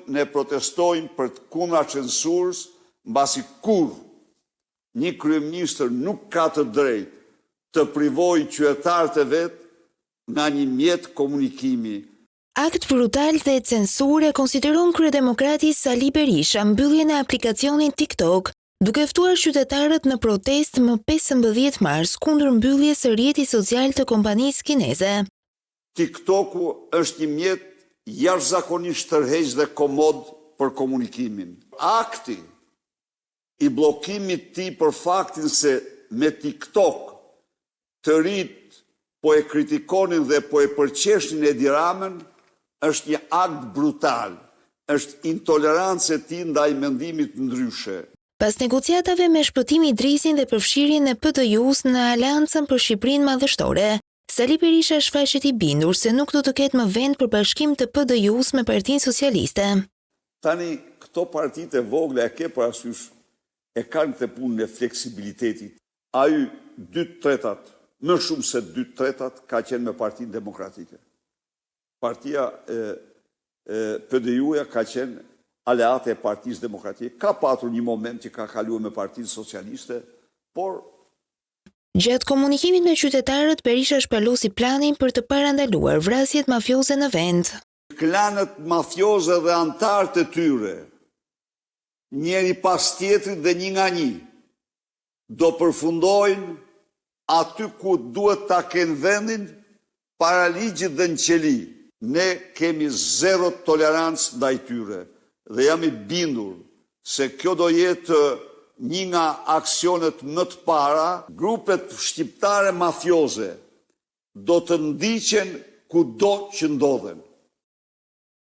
ne protestojmë për të kundra censurës, mbasi kur një kryeministër nuk ka të drejtë të privojë qytetarët e vet nga një mjet komunikimi. Akt brutal dhe censure konsideron kryedemokrati Sali Berisha mbylljen e aplikacionit TikTok, duke ftuar qytetarët në protestë më 15 mars kundër mbylljes së rrjetit social të kompanisë kineze. TikToku është një mjet jashtëzakonisht tërheqës dhe komod për komunikimin. Akti i bllokimit të tij për faktin se me TikTok të rinjt po e kritikonin dhe po e përqeshnin Edi Ramën është një akt brutal, është intolerancë e tij ndaj mendimit ndryshe. Pas negociatave me Shpëtimi Idrisin dhe përfshirjen e PD-jus në Aleancën për Shqipërinë Madhështore, Sali Berisha shfaqet i bindur se nuk do të ketë më vend për bashkim të PD-jus me Partinë Socialiste. Tani këto partitë e vogla e ke parasysh e kanë këtë punën e fleksibilitetit. Ai 2/3, më shumë se 2/3 ka qenë me Partinë Demokratike. Partia PD-juja ka qenë aleate e Partisë Demokratike. Ka patur një moment që ka kaluar me Partinë Socialiste, por gjatë komunikimit me qytetarët, Berisha shpalosi planin për të parandaluar vrasjet mafioze në vend. Klanët mafioze dhe antarët e tyre, njeri pas tjetrit dhe një nga një, do përfundojnë aty ku duhet ta kenë vendin para ligjit dhe në qeli. Ne kemi zero tolerancë ndaj tyre dhe jam i bindur se kjo do jetë një nga aksionet më të para. Grupet shqiptare mafioze do të ndiqen kudo që ndodhen.